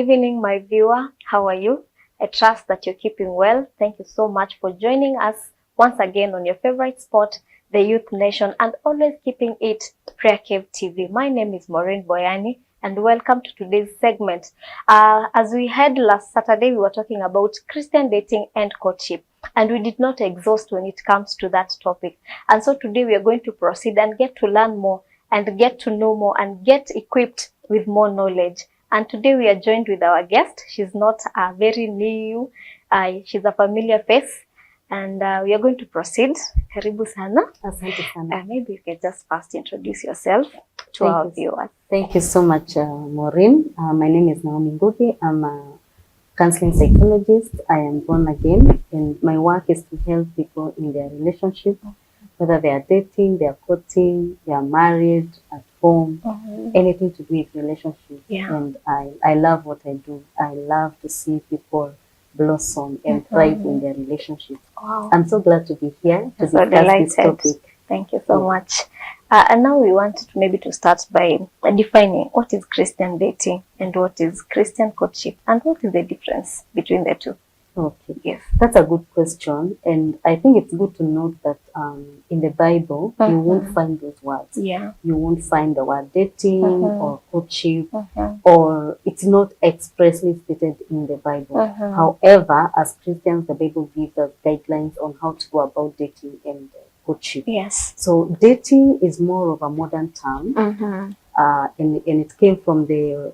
evening, my viewer. How are you? I trust that you're keeping well. Thank you so much for joining us once again on your favorite spot, the Youth Nation, and always keeping it PrayerCave TV. My name is Maureen Boyani, and welcome to today's segment. As we had last Saturday, we were talking about Christian dating and courtship, and we did not exhaust when it comes to that topic. And so today we are going to proceed and get to learn more and get to know more and get equipped with more knowledge. And today we are joined with our guest. She's not very new. She's a familiar face. And we are going to proceed. Karibu sana. Asante sana. Maybe you can just first introduce yourself to our viewers. Thank you so much, Maureen. My name is Naomi Ngugi. I'm a counseling psychologist. I am born again, and my work is to help people in their relationship, whether they are dating, they are courting, they are married, at home, anything to do with relationship. Yeah. And I love what I do. I love to see people blossom and thrive in their relationships. Wow. I'm so glad to be here to So discuss this topic. Thank you so much. And now we want to start by defining what is Christian dating and what is Christian courtship and what is the difference between the two. Okay, Yes. that's a good question, and I think it's good to note that in the Bible you won't find those words. Yeah. You won't find the word dating or courtship, or it's not expressly stated in the Bible. However, as Christians, the Bible gives us guidelines on how to go about dating and courtship. Yes. So dating is more of a modern term. And it came from the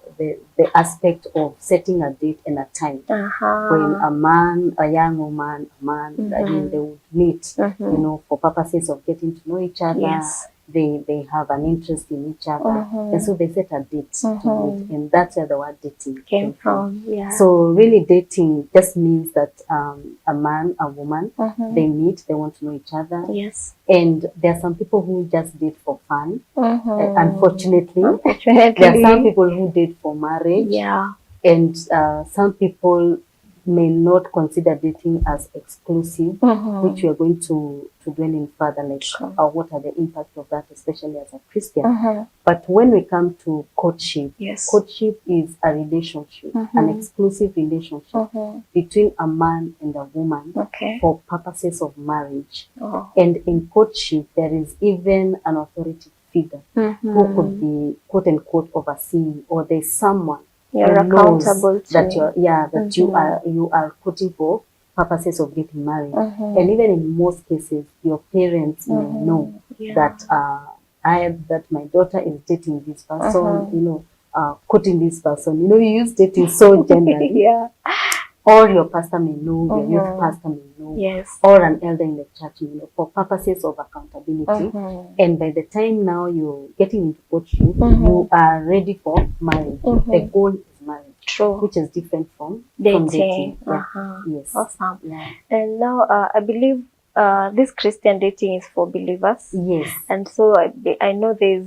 aspect of setting a date and a time. When a man, a young woman, I mean, they would meet, you know, for purposes of getting to know each other. Yes. They have an interest in each other, and so they set a date to meet, and that's where the word dating Came from. Yeah. So really, dating just means that a man, a woman, they meet, they want to know each other. Yes. And there are some people who just date for fun. Unfortunately, Unfortunately, there are some people who date for marriage. Yeah. And some people may not consider dating as exclusive, which we are going to dwell in further, like what are the impacts of that, especially as a Christian. But when we come to courtship, Yes. courtship is a relationship, an exclusive relationship between a man and a woman Okay. for purposes of marriage. Oh. And in courtship, there is even an authority figure who could be quote unquote overseeing, or there's someone You're who knows accountable to. that you are quoting for purposes of getting married. And even in most cases, your parents may know that that my daughter is dating this person, you know, quoting this person. You know, you use dating so generally. Yeah. Or your pastor may know, your youth pastor may know, Yes. or an elder in the church may know, for purposes of accountability. And by the time now you're getting into courtship, you are ready for marriage. The goal is marriage. True. Which is different from Dating. dating. Yeah. Yes. Awesome. Yeah. And now I believe this Christian dating is for believers. Yes. And so I know there's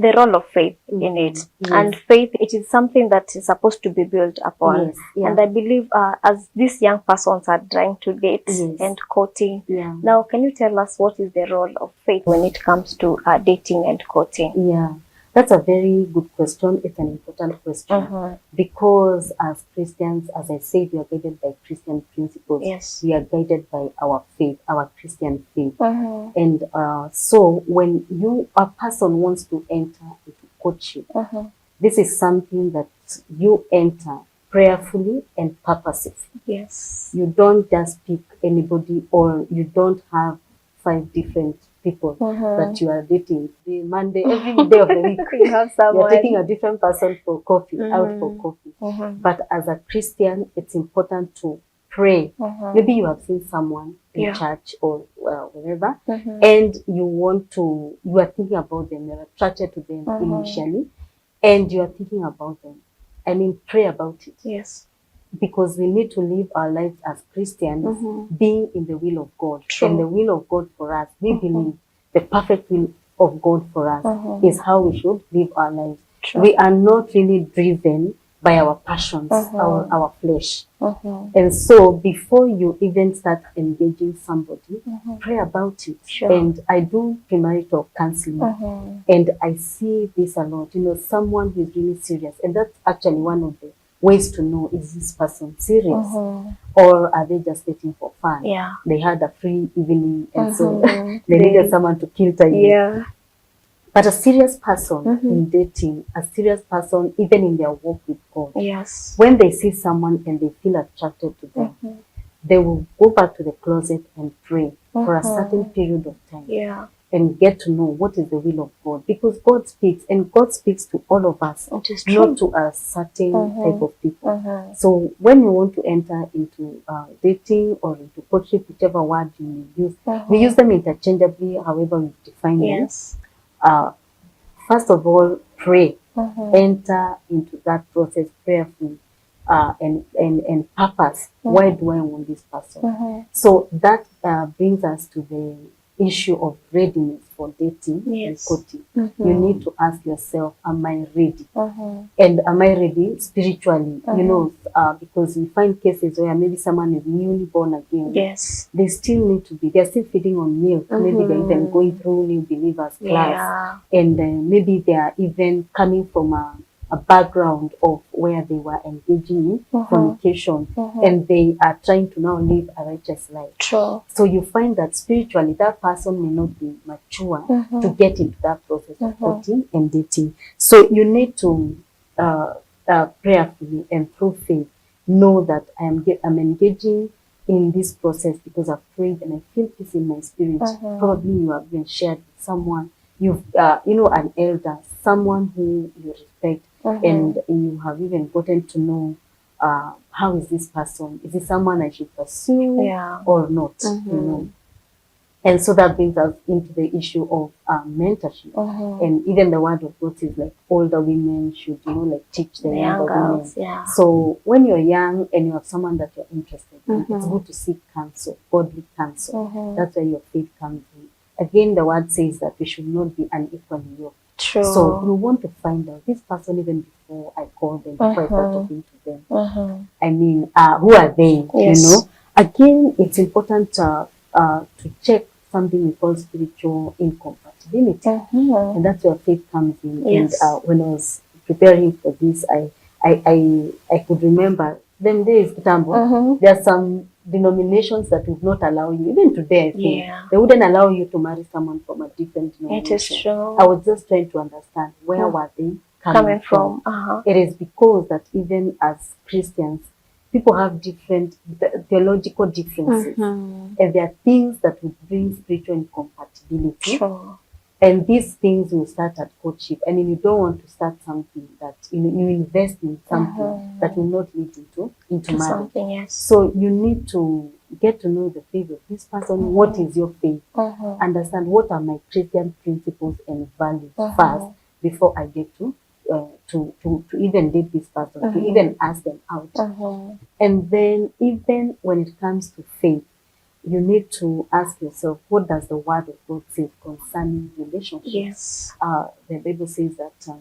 the role of faith in it. Yes. And faith, it is something that is supposed to be built upon. Yes. Yeah. And I believe as these young persons are trying to date and courting, now can you tell us what is the role of faith when it comes to dating and courting? Yeah. That's a very good question. It's an important question because as Christians, as I said, we are guided by Christian principles. Yes. We are guided by our faith, our Christian faith. And so when a person wants to enter into courtship, this is something that you enter prayerfully and purposefully. Yes. You don't just pick anybody, or you don't have 5 different people that you are dating. The Monday, every day of the week, You have someone. you're taking a different person for coffee, out for coffee. But as a Christian, it's important to pray. Maybe you have seen someone in church or wherever, and you are thinking about them, you're attracted to them initially, and you are thinking about them. I mean, pray about it. Yes. Because we need to live our lives as Christians being in the will of God. True. And the will of God for us, we believe the perfect will of God for us is how we should live our lives. True. We are not really driven by our passions, our flesh. And so before you even start engaging somebody, pray about it. Sure. And I do premarital counseling, and I see this a lot. You know, someone who is really serious, and that's actually one of the ways to know, is this person serious? Or are they just dating for fun? Yeah. They had a free evening and so they needed someone to kill time. Yeah. But a serious person in dating, a serious person even in their walk with God, Yes. when they see someone and they feel attracted to them, they will go back to the closet and pray for a certain period of time. Yeah. And get to know what is the will of God. Because God speaks, and God speaks to all of us, not to a certain type of people. So when you want to enter into dating or into courtship, whichever word you may use, we use them interchangeably, however we define them. First of all, pray. Enter into that process prayerfully and purpose. Why do I want this person? So that brings us to the issue of readiness for dating and courting. You need to ask yourself, am I ready? And am I ready spiritually? You know, because we find cases where maybe someone is newly born again. Yes. They still need to be, they're still feeding on milk. Maybe they're even going through new believers class. And maybe they are even coming from a background of where they were engaging in fornication, and they are trying to now live a righteous life. True. So you find that spiritually that person may not be mature to get into that process of courting and dating. So you need to prayerfully and through faith know that I'm engaging in this process because I've prayed and I feel peace in my spirit. Probably you have been shared with someone, you've you know, an elder, someone who you respect, and you have even gotten to know how is this person? Is it someone I should pursue or not? You know? And so that brings us into the issue of mentorship. And even the word of God says like older women should, you know, like teach the younger girls, women. So when you're young and you have someone that you're interested in, it's good to seek counsel, godly counsel. That's where your faith comes in. Again, the word says that we should not be unequally yoked. True. So you want to find out this person even before I call them, before I start talking to them. I mean, who are they? Yes. You know. Again, it's important to check something we call spiritual incompatibility, and that's where faith comes in. Yes. And when I was preparing for this, I could remember them days. There are some denominations that would not allow you, even today, I think, they wouldn't allow you to marry someone from a different denomination. It is true. I was just trying to understand where were they coming from. It is because that even as Christians, people have different theological differences, and there are things that would bring spiritual incompatibility. True. And these things will start at courtship. I mean, you don't want to start something that you invest in something that will not lead into marriage. So you need to get to know the faith of this person. What is your faith? Understand what are my Christian principles and values first before I get to even date this person, to even ask them out. And then even when it comes to faith, you need to ask yourself, what does the word of God say concerning relationships? Yes. The Bible says that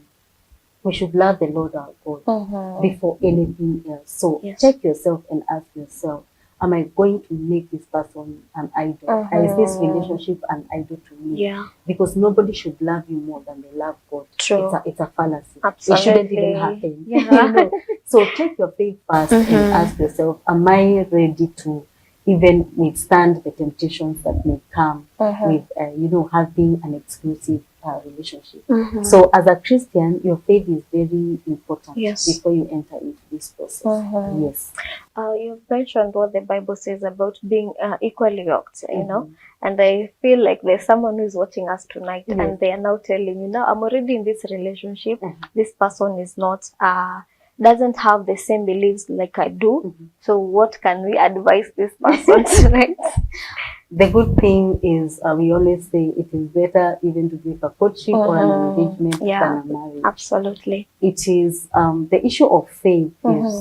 we should love the Lord our God before anything else. So check yourself and ask yourself, am I going to make this person an idol? Is this relationship an idol to me? Because nobody should love you more than they love God. True. It's a fallacy. Absolutely. It shouldn't even happen. You know? So check your faith first and ask yourself, am I ready to even withstand the temptations that may come with, you know, having an exclusive relationship. So as a Christian, your faith is very important before you enter into this process. Yes. You've mentioned what the Bible says about being equally yoked, you know, and I feel like there's someone who's watching us tonight and they are now telling you, now I'm already in this relationship. This person is not doesn't have the same beliefs like I do. So what can we advise this person tonight? The good thing is we always say it is better even to do a courtship or an engagement than a marriage. Absolutely. It is the issue of faith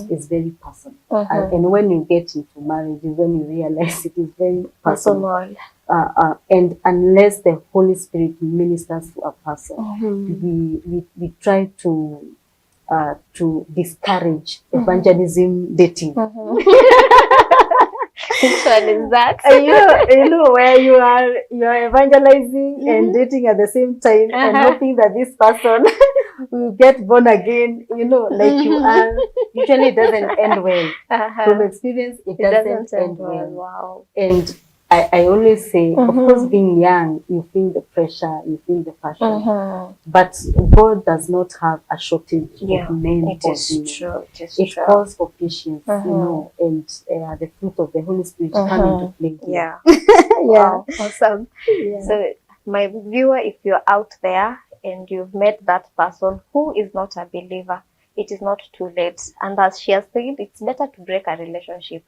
is very personal. And when you get into marriage is when you realize it is very personal. And unless the Holy Spirit ministers to a person, we try to discourage evangelism dating. Which one is that? You know, where you are evangelizing and dating at the same time and hoping that this person you get born again, you know, like you are, usually it doesn't end well. From experience, it doesn't end well. Wow. And I always say, of course, being young, you feel the pressure, you feel the passion. But God does not have a shortage of men it or is women. true. It calls for patience, you know, and the fruit of the Holy Spirit come into play. Yeah. Wow, awesome. Yeah. So, my viewer, if you're out there and you've met that person who is not a believer, it is not too late. And as she has said, it's better to break a relationship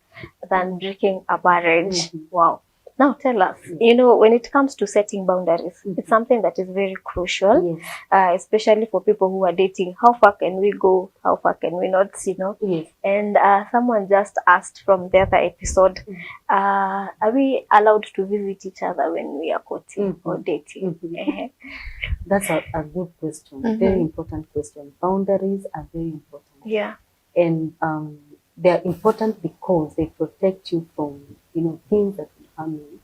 than breaking a marriage. Wow. Now tell us, you know, when it comes to setting boundaries, it's something that is very crucial, especially for people who are dating. How far can we go? How far can we not, you know? And someone just asked from the other episode, are we allowed to visit each other when we are courting or dating? That's a good question. Very important question. Boundaries are very important. Yeah. And they're important because they protect you from, you know, things that will harm you.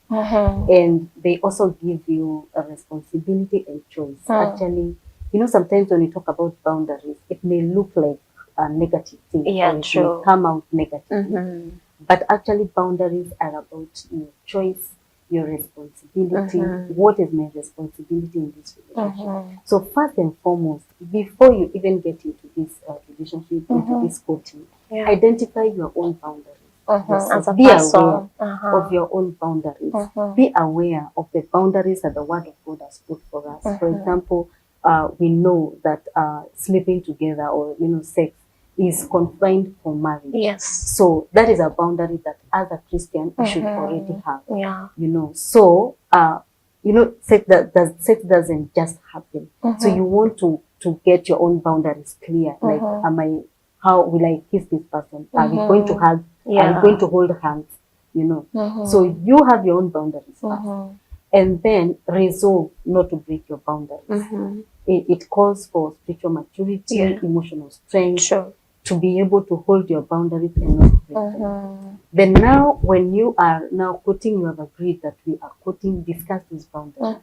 And they also give you a responsibility and choice. Actually, you know, sometimes when you talk about boundaries, it may look like a negative thing. Yeah, or it true. may come out negatively. But actually, boundaries are about your choice, your responsibility. What is my responsibility in this relationship? So first and foremost, before you even get into this relationship, into this courting, identify your own boundaries. As a be person. aware of your own boundaries. Be aware of the boundaries that the Word of God has put for us. For example, we know that sleeping together or, you know, sex is confined for marriage. Yes. So that is a boundary that as a Christian you should already have. Yeah. You know, so you know, sex doesn't just happen. So you want to get your own boundaries clear. Like, how will I kiss this person? Are we going to hug? Are we going to hold hands? You know. So you have your own boundaries first. And then resolve not to break your boundaries. It calls for spiritual maturity, emotional strength, to be able to hold your boundaries and not break them. Then now, when you are now quoting, you have agreed that we are quoting, discuss these boundaries.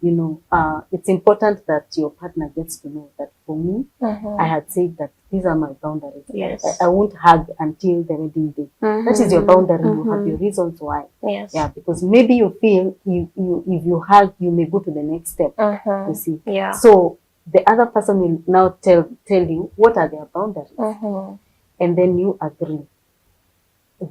You know, it's important that your partner gets to know that for me, I had said that these are my boundaries. Yes. I won't hug until the wedding day. That is your boundary. You have your reasons why. Yes. Yeah, because maybe you feel if you hug, you may go to the next step. You see. Yeah. So the other person will now tell you what are their boundaries, and then you agree.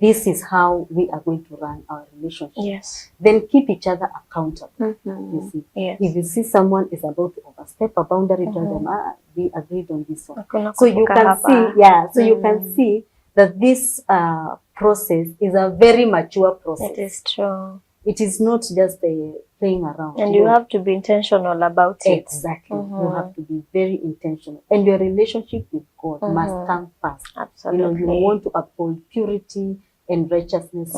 This is how we are going to run our relationship. Yes. Then keep each other accountable. You see. Yes. If you see someone is about to overstep a boundary, tell them, we agreed on this one. So you can see, you can see that this process is a very mature process. It is true. It is not just playing around. And you have to be intentional about it. Exactly. You have to be very intentional. And your relationship with God must come first. Absolutely. You know, you want to uphold purity and righteousness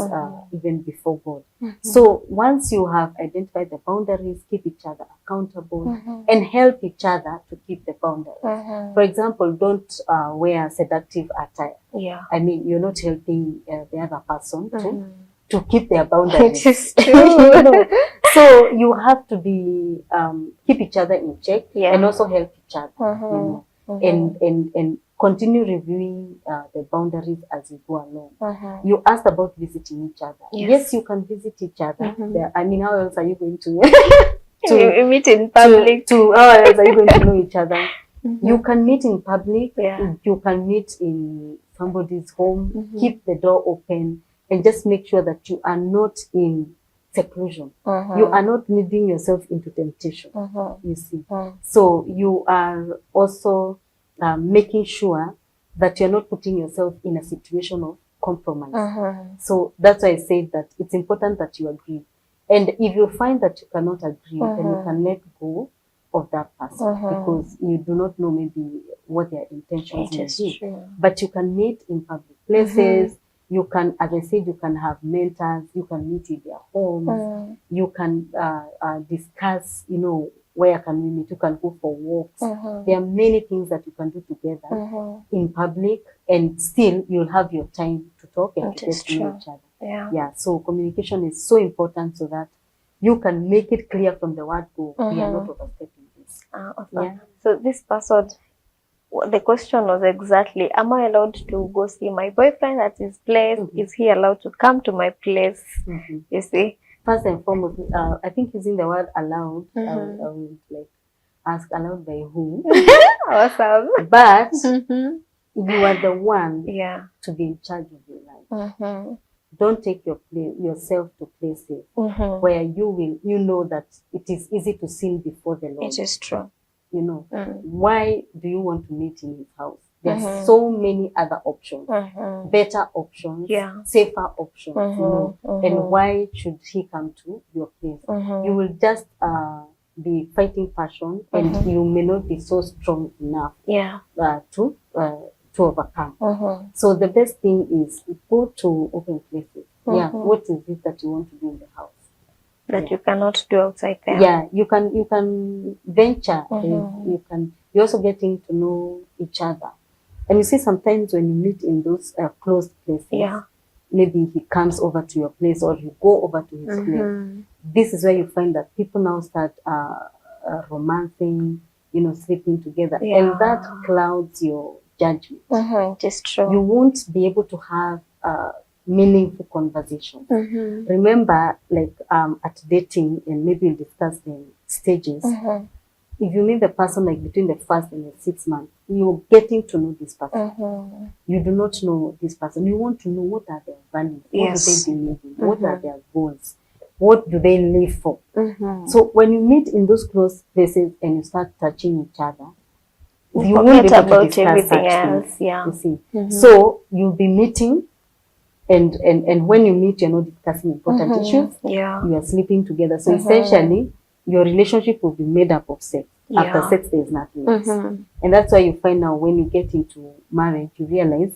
even before God. So once you have identified the boundaries, keep each other accountable and help each other to keep the boundaries. For example, don't wear seductive attire. Yeah. I mean, you're not helping the other person to keep their boundaries. It is true. You know? So you have to be keep each other in check and also help each other. You know, and continue reviewing the boundaries as you go along. You asked about visiting each other. Yes, you can visit each other. I mean, how else are you going to meet in public? How else are you going to know each other? You can meet in public. You can meet in somebody's home. Keep the door open. And just make sure that you are not in seclusion. You are not leading yourself into temptation, you see. So you are also making sure that you're not putting yourself in a situation of compromise. So that's why I say that it's important that you agree. And if you find that you cannot agree, then you can let go of that person because you do not know maybe what their intentions may be. But you can meet in public places. You can, as I said, you can have mentors, you can meet in their homes, you can discuss, you know, where can we meet, you can go for walks. There are many things that you can do together in public, and still you'll have your time to talk and to get to know each other. Yeah, so communication is so important so that you can make it clear from the word go, we are not overstepping this. So this person the question was exactly, am I allowed to go see my boyfriend at his place? Is he allowed to come to my place? You see? First and foremost, I think using the word allowed, I would like ask allowed by who? Awesome. But you are the one to be in charge of your life. Don't take yourself to places where you know that it is easy to sin before the Lord. It is true. You know, why do you want to meet in his house? There's so many other options, better options, safer options, you know. And why should he come to your place? You will just be fighting passion, and you may not be so strong enough to overcome. So the best thing is go to open places. What is it that you want to do in the house that you cannot do outside there? You can venture. You're also getting to know each other. And you see, sometimes when you meet in those closed places, maybe he comes over to your place or you go over to his place. This is where you find that people now start romancing, you know, sleeping together, and that clouds your judgment. It is true. You won't be able to have meaningful conversations. Remember, like at dating, and maybe we'll discuss the stages. If you meet the person like between the 1st and the 6th month, you're getting to know this person. You do not know this person. You want to know what are their values, what do they believe in, what are their goals, what do they live for. So when you meet in those close places and you start touching each other, you won't be able to discuss everything else. You see, so you'll be meeting. And when you meet, you're not discussing important issues. You are sleeping together. So essentially, your relationship will be made up of sex. After sex, there is nothing else. And that's why you find now when you get into marriage, you realize,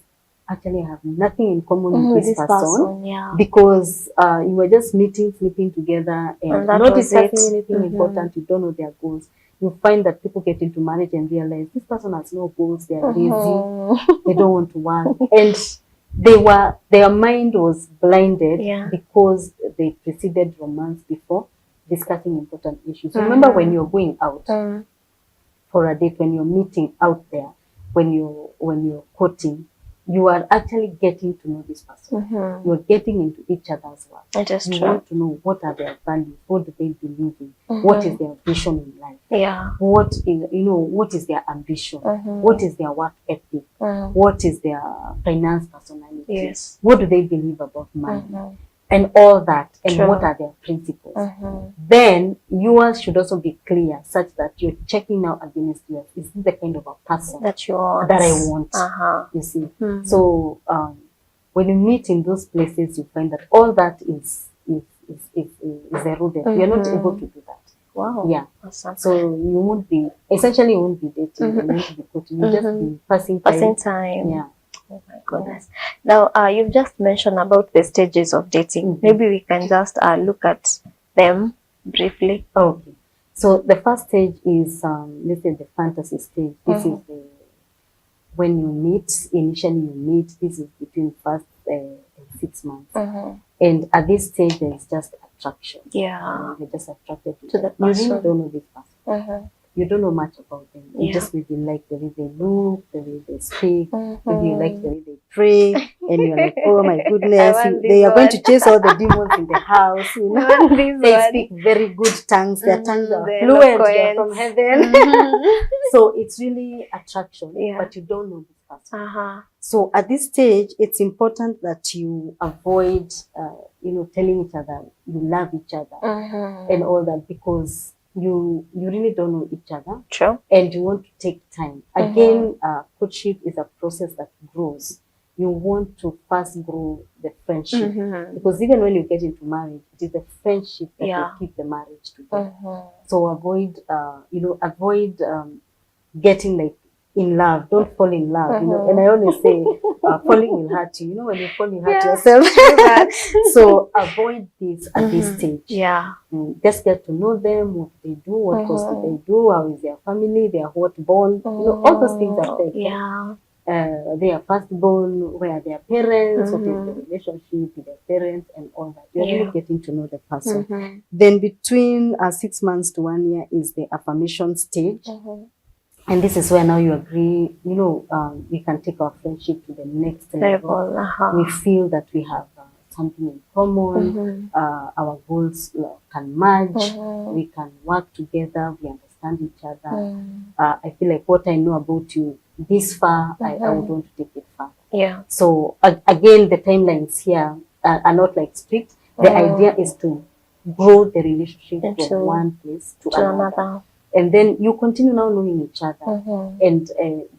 actually, I have nothing in common with this person. Because you were just meeting, sleeping together, and not discussing anything important. You don't know their goals. You find that people get into marriage and realize this person has no goals. They are lazy. They don't want to work. And their mind was blinded because they preceded romance before discussing important issues. Remember, when you're going out for a date, when you're meeting out there, when you're courting, you are actually getting to know this person. You're getting into each other's work. You want to know what are their values, what do they believe in, what is their vision in life, what is their ambition, what is their work ethic, what is their finance personality, what do they believe about money, and all that, and what are their principles. Then yours should also be clear, such that you're checking out against yours. Is this the kind of a person that you want? That I want? You see. So when you meet in those places, you find that all that is eroded. You're not able to do that. Wow. Yeah. Awesome. So you won't be dating. You won't be courting. You just be passing time. Yeah. Oh my goodness. Now, you've just mentioned about the stages of dating. Maybe we can just look at them briefly. Okay. So the first stage is, let's say, the fantasy stage. This is when you meet. Initially, you meet. This is between 1st and 6 months. And at this stage, there is just attraction. You're just attracted to the person. You really don't know this person. You don't know much about them. You just maybe like the way they look, the way they speak, maybe you like the way they pray, and you're like, oh my goodness, they are going to chase all the demons in the house. You know, they speak very good tongues. Their tongues are fluent. They're from heaven. So it's really attraction, but you don't know this person. So at this stage, it's important that you avoid, telling each other you love each other and all that, because you really don't know each other. True. And you want to take time. Again, courtship is a process that grows. You want to first grow the friendship. Because even when you get into marriage, it is the friendship that will keep the marriage together. So avoid getting like in love. Don't fall in love. You know, and I always say falling will hurt you. You know, when you fall, you hurt yourself. So avoid this at this stage. Just get to know them, what they do, what course do they do, how is their family, their what born. You know, all those things are there. Their firstborn, where are their parents, what is the relationship with their parents, and all that. You're really getting to know the person. Then between 6 months to 1 year is the affirmation stage. And this is where now you agree, you know, we can take our friendship to the next level. We feel that we have something in common. Our goals can merge. We can work together. We understand each other. I feel like what I know about you this far, I would want to take it far. Yeah. So again, the timelines here are not like strict. The idea is to grow the relationship from one place to another. And then you continue now knowing each other, and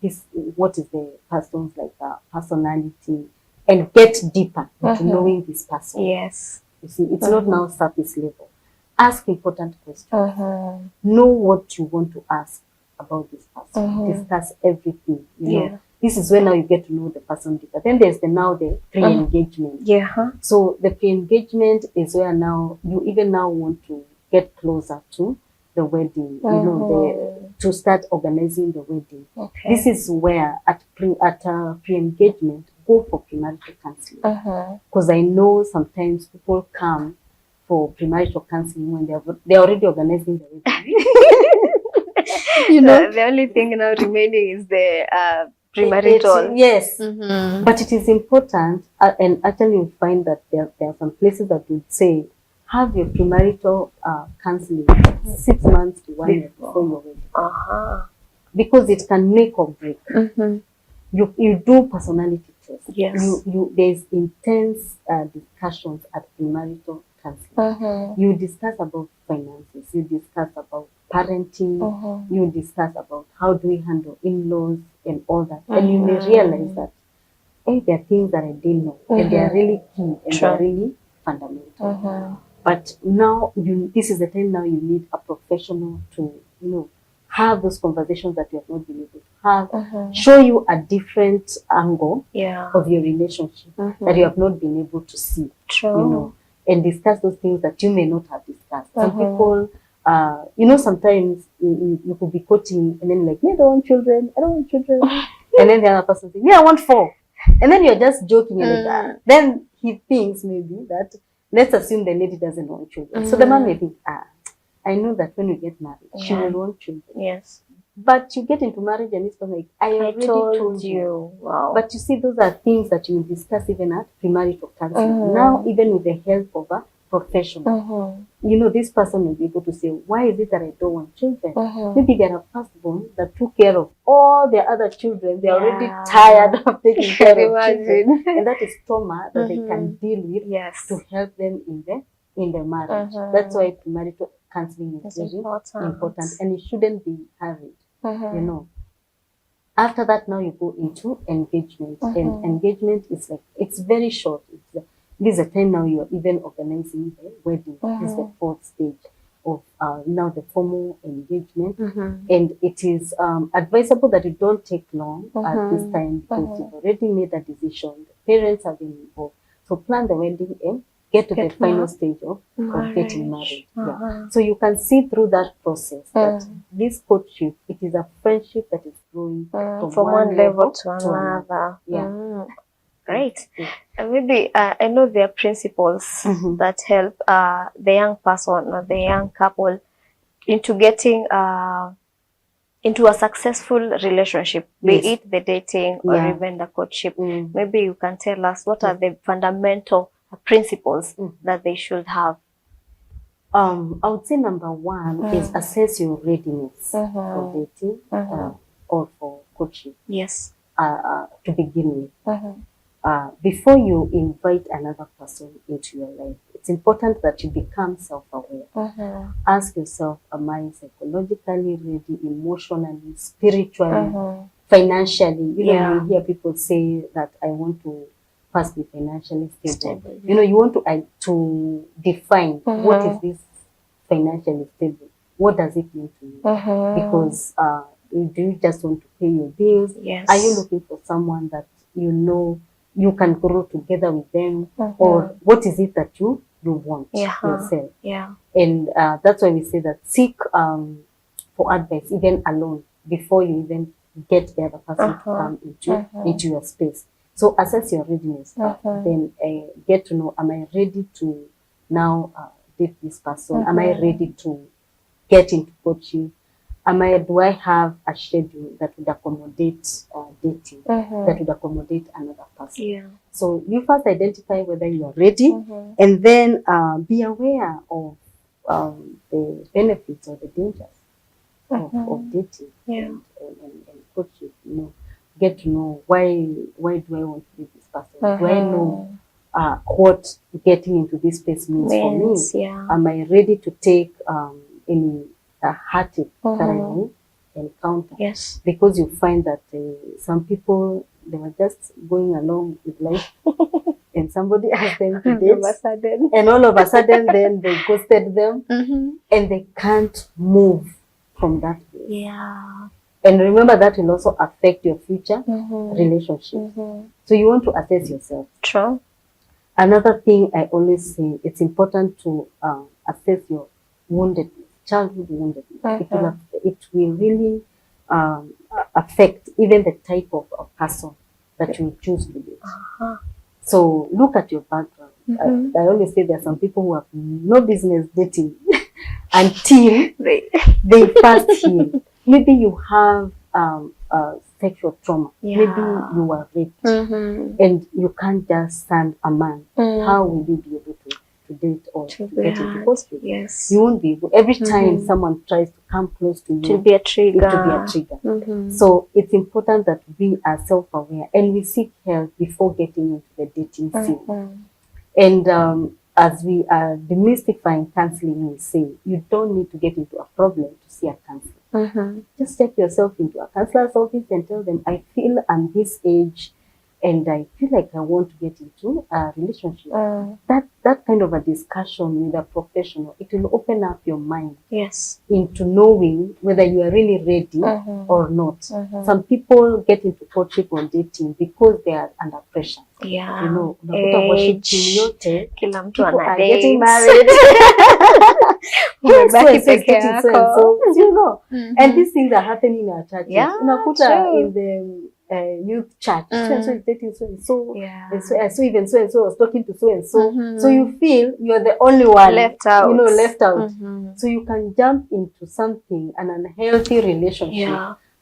this what is the person's like personality, and get deeper into knowing this person. Yes, you see, it's not now surface level. Ask important questions. Know what you want to ask about this person. Discuss everything. You know, this is when now you get to know the person deeper. Then there's the pre-engagement. So the pre-engagement is where now you even now want to get closer to the wedding, you know, to start organizing the wedding. This is where at pre-engagement, go for premarital counseling. Because I know sometimes people come for premarital counseling when they're already organizing the wedding. You know, the only thing now remaining is the premarital. Yes, but it is important, and actually you find that there are some places that would say, have your premarital counseling 6 months to 1 year before your wedding. Because it can make or break. You do personality tests. Yes. There's intense discussions at premarital counseling. You discuss about finances. You discuss about parenting. You discuss about how do we handle in-laws and all that. And you may realize that, hey, there are things that I didn't know, and they are really key and they are really fundamental. But now this is the time now you need a professional to, you know, have those conversations that you have not been able to have, show you a different angle of your relationship that you have not been able to see, you know, and discuss those things that you may not have discussed. Some people, you know, sometimes you could be quoting and then like, me, I don't want children, I don't want children. And then the other person says, yeah, I want 4. And then you're just joking and like, then he thinks maybe that, let's assume the lady doesn't want children. So the man may think, I know that when we get married, she will want children. Yes. But you get into marriage and it's like, I already told you. Wow. But you see, those are things that you will discuss even at premarital counseling. Now, even with the help of a professional, you know, this person will be able to say, why is it that I don't want children? Maybe they are firstborn that took care of all their other children. They're already tired of taking care of children. And that is trauma that they can deal with to help them in the marriage. That's why premarital counseling is very important, and it shouldn't be hurried. You know, after that, now you go into engagement, and engagement is like, it's very short. This is the time now you are even organizing the wedding. This is the 4th stage of now the formal engagement, and it is advisable that you don't take long at this time, because you've already made a decision. The parents have been involved, so plan the wedding and get to the final stage of getting married. So you can see through that process that this courtship, it is a friendship that is growing from one level to another. Great. Maybe I know there are principles that help the young person or the young couple into getting into a successful relationship, be it the dating or even the courtship. Maybe you can tell us what are the fundamental principles that they should have. I would say number 1 is assess your readiness for dating or for courtship. Yes. To begin with. Before you invite another person into your life, it's important that you become self-aware. Ask yourself, am I psychologically ready, emotionally, spiritually, financially? You know, you hear people say that I want to first be financially stable. You know, you want to define what is this financially stable? What does it mean to you? Because do you just want to pay your bills? Are you looking for someone that you know you can grow together with them, or what is it that you want yourself? And that's why we say that seek for advice even alone before you even get the other person to come into your space. So assess your readiness. Then get to know, am I ready to now date this person? Am I ready to get into coaching? do I have a schedule that would accommodate dating, that would accommodate another person? Yeah. So you first identify whether you are ready, and then be aware of the benefits or the dangers of dating and courtship. You know, get to know why do I want to be this person? Do I know what getting into this space means for me? Yeah. Am I ready to take any heartache that I may encounter? Yes. Because you find that some people, they were just going along with life and somebody asked them to date, and all of a sudden then they ghosted them, and they can't move from that place. Yeah. And remember, that will also affect your future relationship. So you want to assess yourself. True. Another thing I always say, it's important to assess your woundedness, childhood woundedness. It will really affect even the type of person that you choose to date. So look at your background. I always say there are some people who have no business dating until they first heal. Maybe you have sexual trauma. Maybe you were raped, and you can't just stand a man. How will you be able to date or to get into courtship? Yes. You won't be able. Every time someone tries to come close to you, it will be a trigger. It will be a trigger. So it's important that we are self-aware and we seek help before getting into the dating scene. And as we are demystifying counseling, we say you don't need to get into a problem to see a counselor. Just take yourself into a counselor's office and tell them, I feel I'm this age and I feel like I want to get into a relationship. That kind of a discussion with a professional, it will open up your mind into knowing whether you are really ready or not. Some people get into courtship or dating because they are under pressure. You know, kila mtu people ana are date. getting married. Umebaki So peke yako. so, you know, and these things are happening in our churches. True. In the youth church, so and so is dating so and so, and so even so and so was talking to so and so. So you feel you're the only one Left out. You know, left out. So you can jump into something, an unhealthy relationship,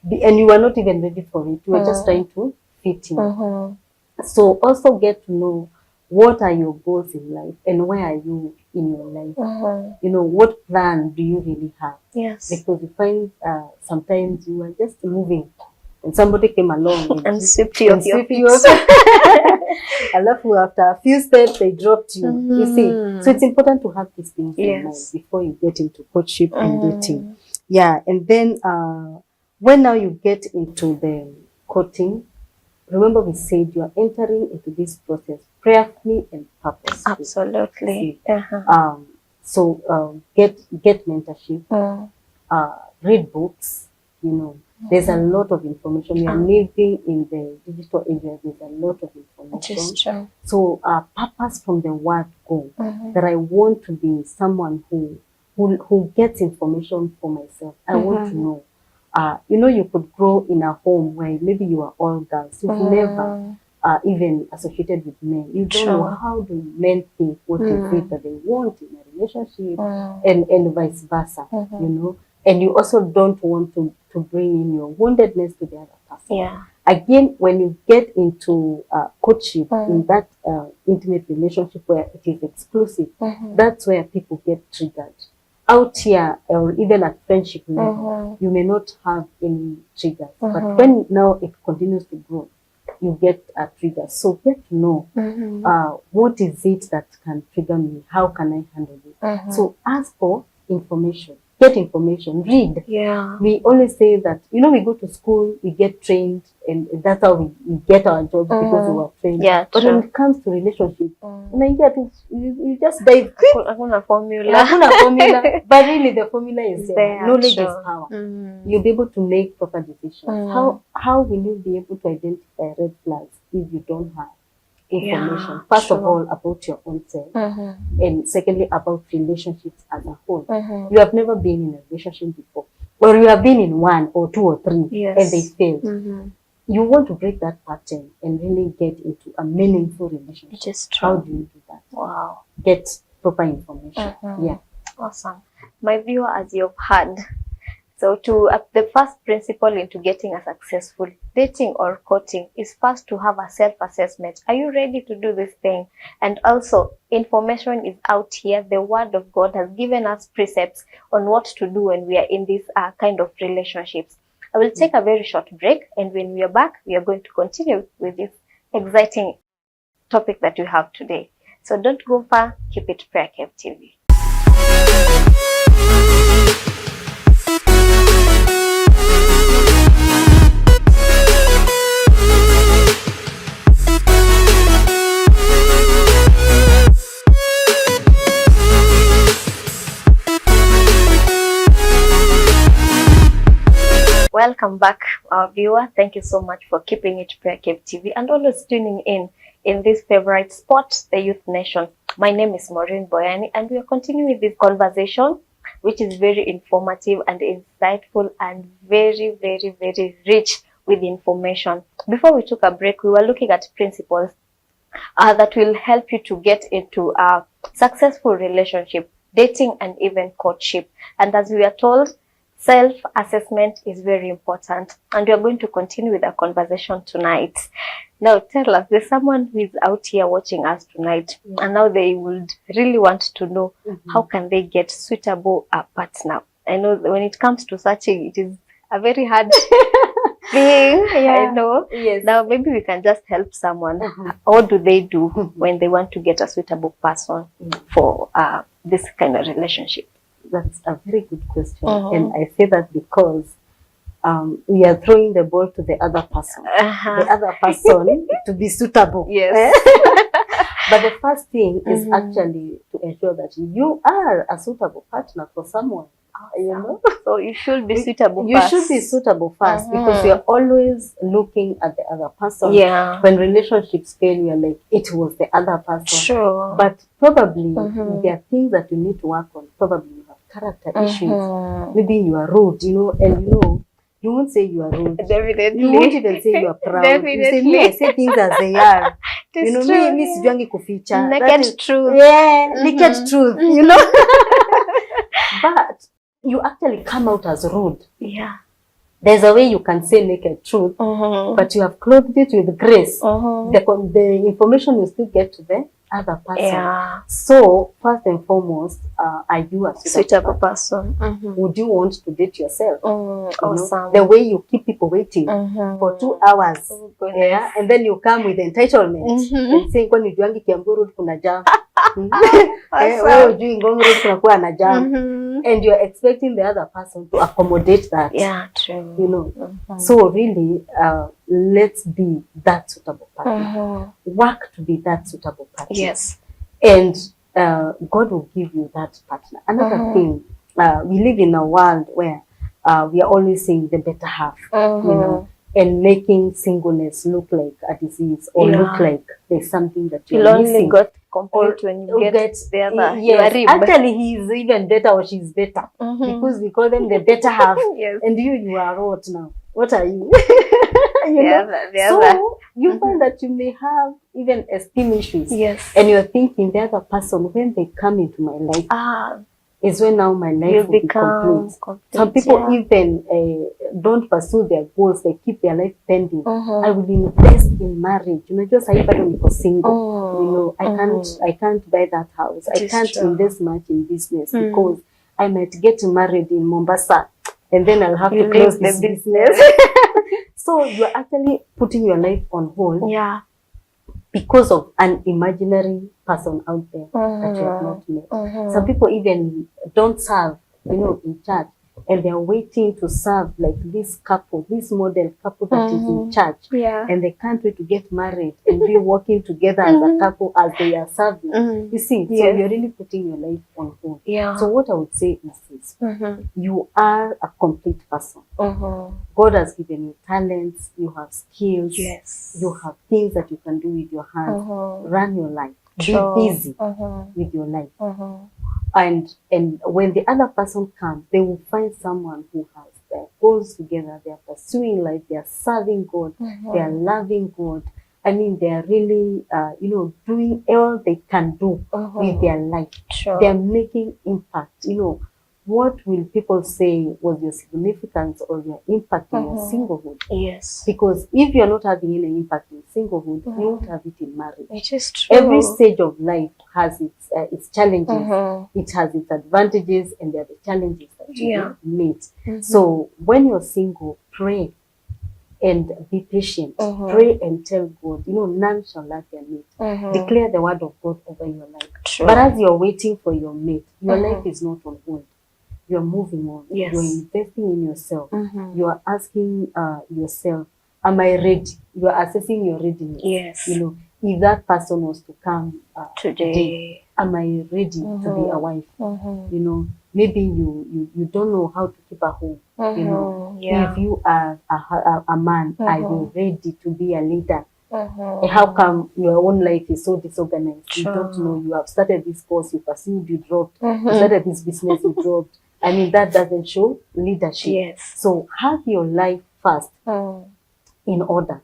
and you are not even ready for it. You are just trying to fit in. So also get to know what are your goals in life and where are you in your life. You know, what plan do you really have? Because you find sometimes you are just moving and somebody came along and swept you off your feet. I love you, after a few steps they dropped you. You see, so it's important to have these things in mind before you get into courtship and dating. And then when now you get into the courting, remember we said you are entering into this process prayerfully and purposefully. Absolutely. So get mentorship, read books, you know. There's a lot of information. We are living in the digital age. There's a lot of information. It is true. So purpose from the word go, that I want to be someone who gets information for myself. I want to know. You know, you could grow in a home where maybe you are all girls. You've never even associated with men. You don't know how do men think, what is it that they want in a relationship, and vice versa, you know. And you also don't want to bring in your woundedness to the other person. Again, when you get into courtship, in that intimate relationship where it is exclusive, that's where people get triggered. Out here, or even at friendship level, you may not have any triggers. But when now it continues to grow, you get a trigger. So get to know what is it that can trigger me? How can I handle it? So ask for information. Get information, read. We always say that, you know, we go to school, we get trained, and that's how we get our jobs because we were trained. But when it comes to relationship, you just dive. Hakuna formula. But really the formula is there. Knowledge is power. You'll be able to make proper decisions. How will you be able to identify red flags if you don't have information? First of all, about your own self, and secondly, about relationships as a whole. You have never been in a relationship before, or you have been in one or two or three, and they failed. You want to break that pattern and really get into a meaningful relationship. Just true. How do you do that? Wow. Get proper information. Awesome. My viewer, as you've heard, So the first principle into getting a successful dating or courting is first to have a self-assessment. Are you ready to do this thing? And also, information is out here. The word of God has given us precepts on what to do when we are in these kind of relationships. I will take a very short break, and when we are back, we are going to continue with this exciting topic that we have today. So don't go far, keep it PrayerCave TV. Welcome back, our viewer. Thank you so much for keeping it PrayerCave TV and always tuning in this favorite spot, the Youth Nation. My name is Maureen Boyani, and we are continuing with this conversation, which is very informative and insightful and very, very, very rich with information. Before we took a break, we were looking at principles that will help you to get into a successful relationship, dating, and even courtship. And as we are told, self-assessment is very important, and we are going to continue with our conversation tonight. Now, tell us, there's someone who is out here watching us tonight, and now they would really want to know how can they get suitable partner. I know when it comes to searching, it is a very hard thing. I know. Yes. Now, maybe we can just help someone. What do they do when they want to get a suitable person for this kind of relationship? That's a very good question. And I say that because we are throwing the ball to the other person. The other person to be suitable. Yes. But the first thing is actually to ensure that you are a suitable partner for someone. You know? So you should be suitable You first. should be suitable first because you are always looking at the other person. Yeah. When relationships fail, you are like, it was the other person. Sure. But probably there are things that you need to work on. Probably you have character issues. Maybe you are rude, you know, and you won't say you are rude. Definitely. You won't even say you are proud. Definitely. You say, me, I say things as they are. It is You know, true. me sijuangi kuficha. Naked truth. Yeah, naked truth, you know. But you actually come out as rude. Yeah. There's a way you can say naked truth, but you have clothed it with grace. The information will still get to the other person. Yeah. So, first and foremost, are you a Suitable person. Would you want to date yourself? Awesome. The way you keep people waiting for 2 hours. Oh, goodness. Yeah, and then you come with entitlement and saying, kwani juangi Kiambu Road kuna jam. Wewe ujui Ngong Road kunakuwa na jam. And you're expecting the other person to accommodate that. Yeah, true. You know. So really, let's be that suitable partner. Work to be that suitable partner. Yes. And God will give you that partner. Another thing, we live in a world where we are always saying the better half, you know, and making singleness look like a disease or look like there's something that you're You'll missing. only got complete when you get the other. Yes, actually he's even better or she's better because we call them the better half. Yes. And you are what now? What are you? So you find that you may have even esteem issues. Yes. And you're thinking the other person, when they come into my life, is when now my life will be complete. Some people even don't pursue their goals. They keep their life pending. I will invest in marriage. You know, just I for single. You know, I can't buy that house. I can't invest much in business because I might get married in Mombasa and then I'll have to close the business. So you're actually putting your life on hold. Yeah. Because of an imaginary person out there that you have not met. Some people even don't serve, you know, in church, and they're waiting to serve like this couple, this model couple that is in church. Yeah. And they can't wait to get married and be working together as a couple as they are serving. You see, so you're really putting your life on hold. Yeah. So what I would say is this. You are a complete person. God has given you talents, you have skills, you have things that you can do with your hands. Run your life. Be busy with your life. And when the other person comes, they will find someone who has their goals together. They are pursuing life. They are serving God. They are loving God. I mean, they are really, you know, doing all they can do with their life. They are making impact. You know, what will people say was your significance or your impact in your singlehood? Yes. Because if you're not having any impact in singlehood, you won't have it in marriage. It is true. Every stage of life has its challenges. It has its advantages, and there are the challenges that you meet. So when you're single, pray and be patient. Pray and tell God, you know, none shall lack their mate. Declare the word of God over your life. True. But as you're waiting for your mate, your life is not on hold. You're moving on. Yes. You're investing in yourself. You are asking yourself, am I ready? You are assessing your readiness. Yes. You know, if that person was to come today, am I ready to be a wife? You know, maybe you don't know how to keep a home. You know, if you are a man, are you ready to be a leader? How come your own life is so disorganized? True. You don't know. You have started this course, you pursued, you dropped. You started this business, you dropped. I mean, that doesn't show leadership. Yes. So have your life first in order.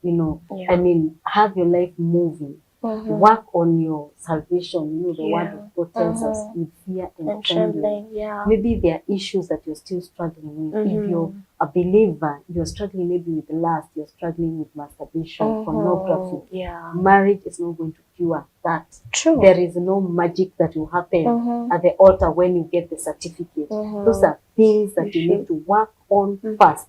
You know, I mean, have your life moving. Work on your salvation. You know, the word of God tells us with fear and trembling. Maybe there are issues that you're still struggling with. If you're a believer, you're struggling maybe with lust, you're struggling with masturbation, pornography. Marriage is not going to cure that. True. There is no magic that will happen at the altar when you get the certificate. Those are things that you need to work on first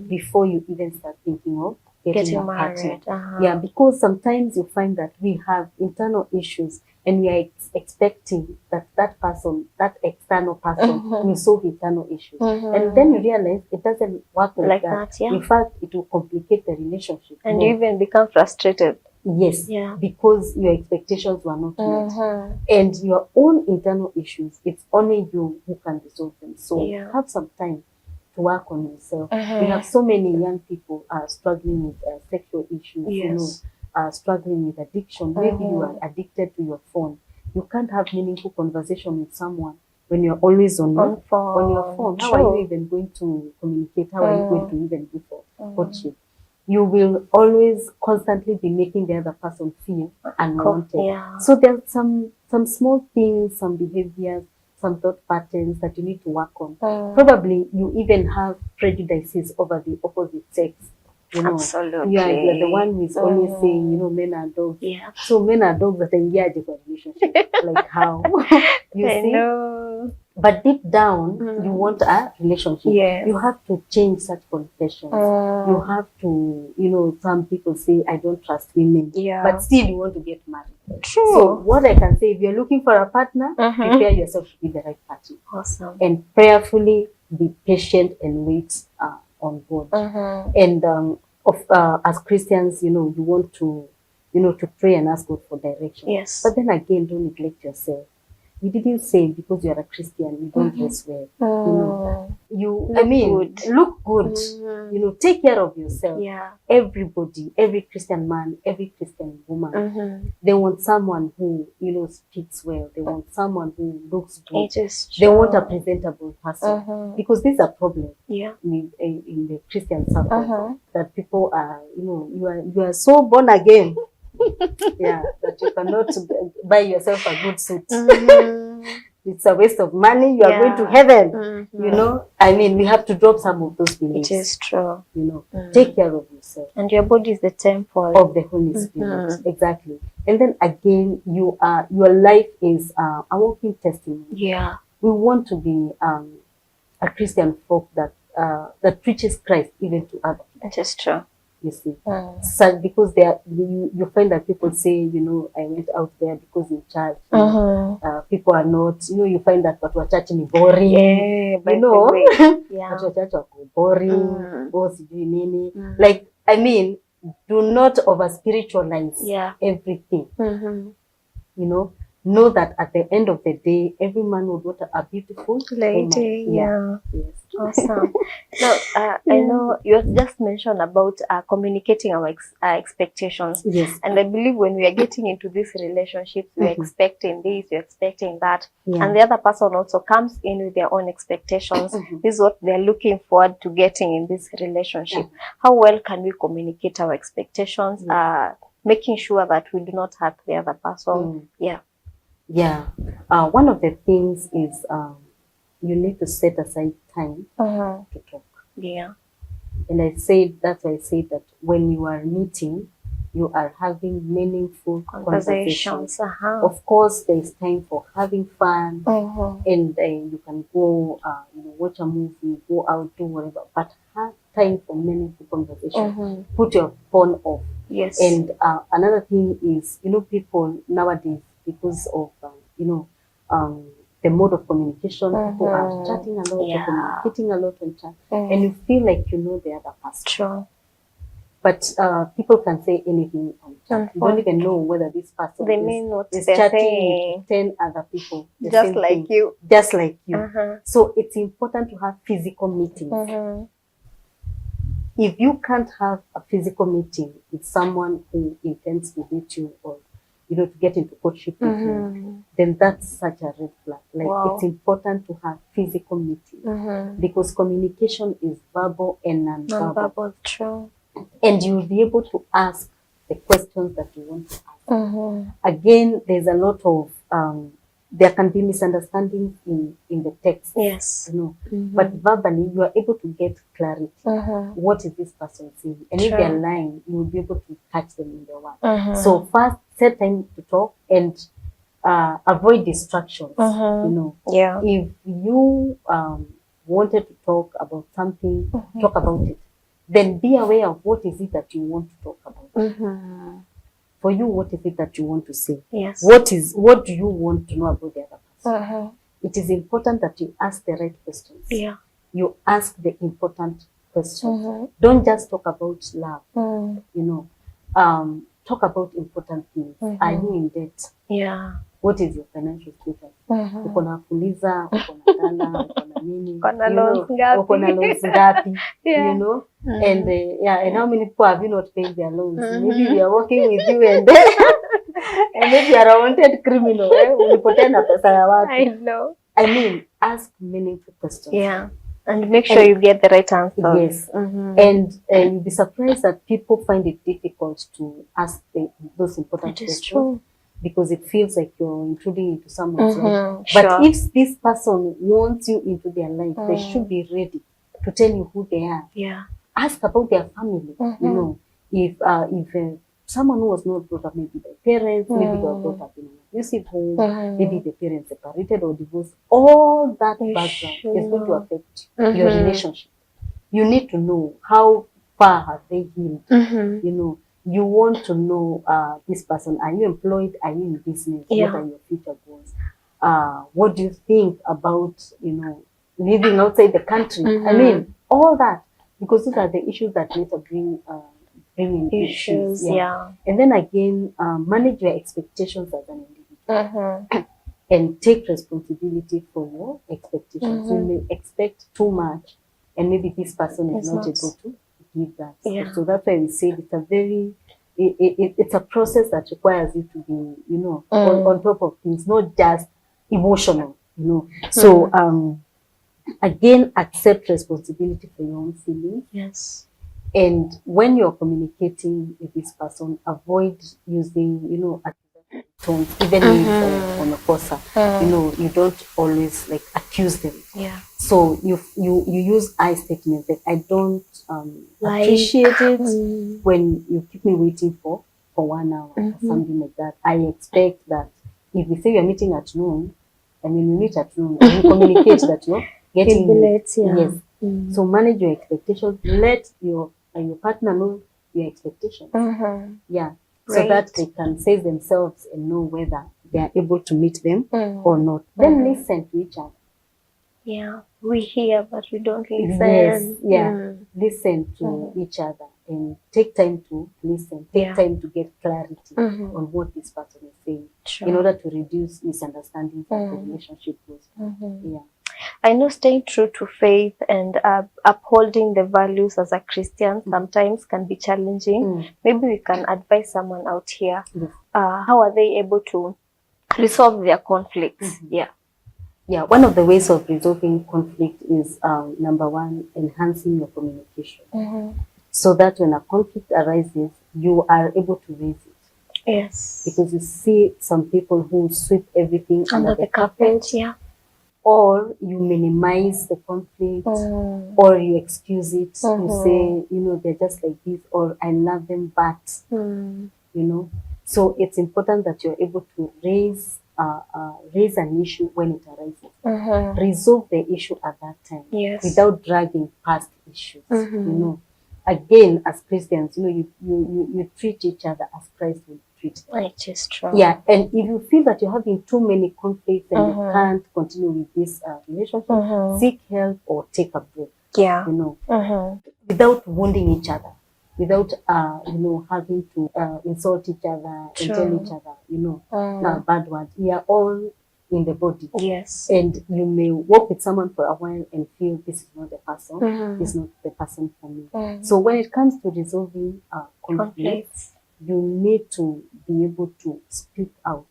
before you even start thinking of getting married. Yeah, because sometimes you find that we have internal issues and we are expecting that that person, that external person will solve internal issues. And then you realize it doesn't work like that. In fact, it will complicate the relationship. And you even become frustrated. Yes, because your expectations were not met. And your own internal issues, it's only you who can resolve them. So have some time to work on yourself. We have so many young people struggling with sexual issues, you know, struggling with addiction. Maybe you are addicted to your phone. You can't have meaningful conversation with someone when you're always on your phone. How are you even going to communicate? How are you going to even do for courtship? You will always constantly be making the other person feel unwanted. So there's some small things, some behaviors, some thought patterns that you need to work on. Probably you even have prejudices over the opposite sex. You know, absolutely. You're the one who is always saying, you know, men are dogs. So men are dogs that engage in a relationship. Like how? You see? Know. But deep down, you want a relationship. You have to change such confessions. You have to, you know, some people say, I don't trust women. But still you want to get married. True. So what I can say, if you're looking for a partner, prepare yourself to be the right partner. Awesome. And prayerfully be patient and wait on God. And as Christians, you know, you want to, you know, to pray and ask God for direction. But then again, don't neglect yourself. You didn't say because you are a Christian, you don't dress well. You know, look good. You know, take care of yourself. Everybody, every Christian man, every Christian woman, they want someone who, you know, speaks well. They want someone who looks good. They want a presentable person. Because there's a problem in the Christian circle that people are, you know, you are so born again. That you cannot buy yourself a good suit. It's a waste of money. You are going to heaven. You know, I mean, we have to drop some of those beliefs. It is true. You know, take care of yourself. And your body is the temple of the Holy Spirit. Exactly. And then again, your life is a walking testimony. We want to be a Christian folk that preaches Christ even to others. It is true. You see, so because you find that people say, you know, I went out there because in church, people are not, you know, you find that but church is boring, you know, but church are boring, like, I mean, do not over spiritualize everything, you know that at the end of the day, every man would want a beautiful lady. Awesome. Now, I know you just mentioned about communicating our expectations. And I believe when we are getting into this relationship, we're expecting this, we're expecting that. And the other person also comes in with their own expectations. This is what they're looking forward to getting in this relationship. How well can we communicate our expectations, making sure that we do not hurt the other person? One of the things is you need to set aside time to talk. Yeah. And that's why I said that when you are meeting, you are having meaningful conversations. Of course, there is time for having fun, and you can go, watch a movie, go out, do whatever. But have time for meaningful conversation. Put your phone off. Yes. And another thing is, people nowadays, because of the mode of communication, people are chatting a lot, or communicating a lot on chat, and you feel like you know the other person. True. But people can say anything on chat. You don't even know whether this person is chatting with 10 other people. Just like you. Just like you. So it's important to have physical meetings. If you can't have a physical meeting with someone who intends to date you or to get into courtship with you, then that's such a red flag. Like it's important to have physical meetings because communication is verbal and non-verbal. True. And you'll be able to ask the questions that you want to ask. Again, there's a lot of there can be misunderstandings in the text. Yes. But verbally you are able to get clarity. What is this person saying? And if they're lying, you will be able to catch them in their word. So first, set time to talk and avoid distractions. If you wanted to talk about something, talk about it. Then be aware of what is it that you want to talk about. For you, what is it that you want to say? Yes. What do you want to know about the other person? It is important that you ask the right questions. Yeah. You ask the important questions. Don't just talk about love. Talk about important things. Are you in debt? Yeah. What is your financial status? Uko na fuliza, uko na dala, uko na nini? Uko na loans ngapi? And and how many people have you not paid their loans? Maybe we are working with you and maybe you are a wanted criminal. Ulipotea na pesa ya watu. I know. I mean, ask meaningful questions. Yeah. And make sure you get the right answer. Yes. And you'll be surprised that people find it difficult to ask those important questions. True. Because it feels like you're intruding into someone's life. But if this person wants you into their life, they should be ready to tell you who they are. Yeah. Ask about their family. If someone who was not brought up maybe by parents, maybe they were brought up in an abusive home, maybe the parents separated or divorced, all that background is going to affect your relationship. You need to know how far have they healed. You want to know this person. Are you employed? Are you in business? Yeah. What are your future goals? What do you think about, living outside the country? I mean, all that, because those are the issues that later bring in issues. Yeah. And then again, manage your expectations as an individual. And take responsibility for your expectations. You may expect too much, and maybe this person is not able to give that. Yeah. So that's why we say it's a process that requires you to be, on top of things, not just emotional, So again, accept responsibility for your own feelings. Yes. And when you're communicating with this person, avoid using, tones, even if on a cosa, you don't always accuse them. Yeah. So you use I statements like I don't appreciate it when you keep me waiting for 1 hour or something like that. I expect that if we say you're meeting at noon, I mean you meet at noon and you communicate that you're getting late. Yes. So manage your expectations. Let your partner know your expectations. Yeah. Right. So that they can save themselves and know whether they are able to meet them or not. Then listen to each other. Yeah, we hear but we don't listen. Yes, yeah. Listen to each other and take time to listen. Take time to get clarity on what this person is saying in order to reduce misunderstandings as the relationship goes. Yeah. I know staying true to faith and upholding the values as a Christian sometimes can be challenging. Maybe we can advise someone out here. How are they able to resolve their conflicts? Yeah, one of the ways of resolving conflict is number one, enhancing your communication. So that when a conflict arises, you are able to raise it. Yes. Because you see some people who sweep everything under the carpet. or you minimize the conflict, or you excuse it. You say, you know, they're just like this, or I love them, but you know. So it's important that you're able to raise an issue when it arises. Resolve the issue at that time, without dragging past issues. You know, again, as Christians, you know, you treat each other as Christ will treat. It is true. Yeah, and if you feel that you're having too many conflicts and you can't continue with this relationship, seek help or take a break. Yeah. You know, without wounding each other, without you know, having to insult each other and tell each other, you know, bad words. We are all in the body. Yes. And you may walk with someone for a while and feel this is not the person, this is not the person for me. So when it comes to resolving conflicts, you need to be able to speak out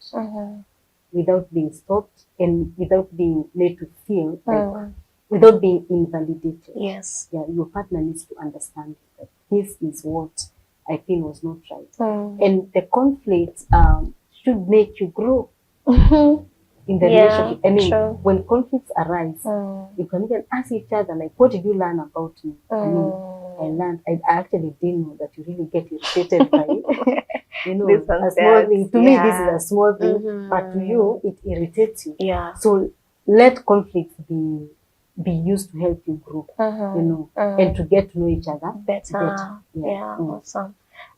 without being stopped and without being made to feel like, without being invalidated. Yes. Yeah, your partner needs to understand that this is what I feel was not right. And the conflict should make you grow in the relationship. I mean, when conflicts arise, you can even ask each other, like, what did you learn about me? I mean, I learned, I actually didn't know that you really get irritated by it. You know, a small thing. To me, this is a small thing, but to you, it irritates you. Yeah. So let conflicts be used to help you grow, you know, and to get to know each other better. Yeah, awesome.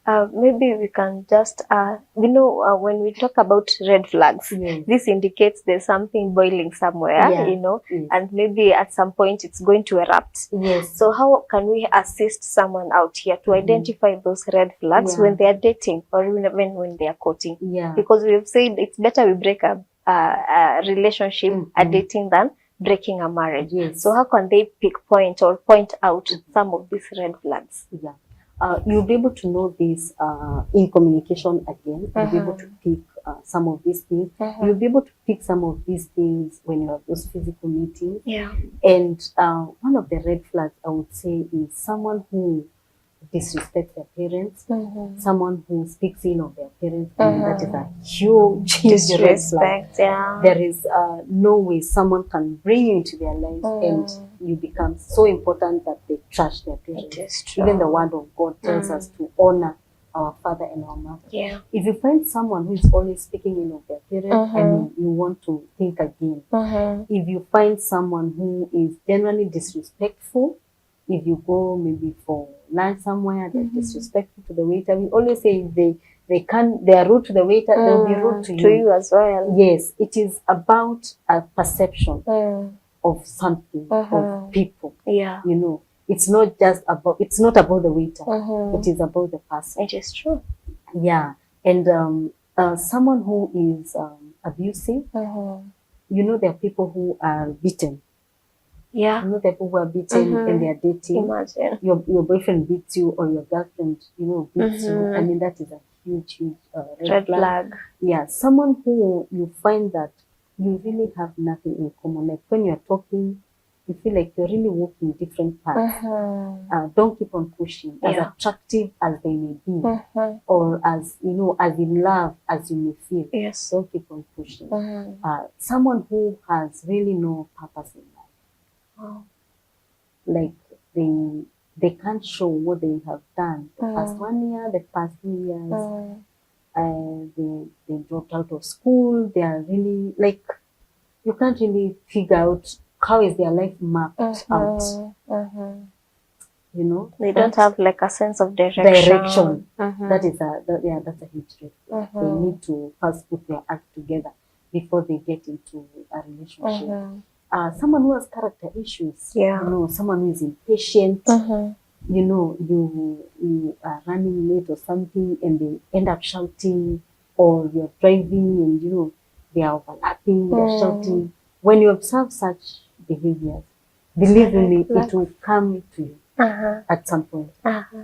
Maybe we can just, you know, when we talk about red flags, this indicates there's something boiling somewhere, you know, and maybe at some point it's going to erupt. So how can we assist someone out here to identify those red flags when they are dating or even when they are courting? Because we've said it's better we break a relationship, a dating, than breaking a marriage. So how can they point out some of these red flags? You'll be able to know this in communication again. You'll be able to pick some of these things. You'll be able to pick some of these things when you have those physical meetings. And one of the red flags I would say is someone who disrespects their parents, someone who speaks ill of their parents. And that is a huge disrespect. There is no way someone can bring you into their lives and you become so important that they trash their parents. Even the word of God tells us to honor our father and our mother. If you find someone who is always speaking ill of their parents, I mean, you want to think again. If you find someone who is generally disrespectful, if you go maybe for lunch somewhere, they're disrespectful to the waiter. We always say if they are rude to the waiter, they'll be rude to you as well. Yes, it is about a perception of something, of people. You know, it's not just about, it's not about the waiter. It is about the person. It is true. Yeah, and someone who is abusive, you know, there are people who are beaten. You know, the people who are beaten and they are dating. Imagine. Your boyfriend beats you or your girlfriend, you know, beats you. I mean, that is a huge red flag. Yeah, someone who you find that you really have nothing in common. Like when you're talking, you feel like you're really walking different paths. Don't keep on pushing. As attractive as they may be, or as, you know, as in love as you may feel. Don't keep on pushing. Someone who has really no purpose in life. Like they can't show what they have done the past 1 year, the past 2 years. They dropped out of school. They are really, like, you can't really figure out how is their life mapped out. You know, they don't have like a sense of direction. That is that's a huge red flag. They need to first put their act together before they get into a relationship. Someone who has character issues, you know, someone who is impatient, you know, you are running late or something and they end up shouting, or you're driving and, you know, they are overlapping, they're shouting. When you observe such behaviors, believe me, it will come to you at some point.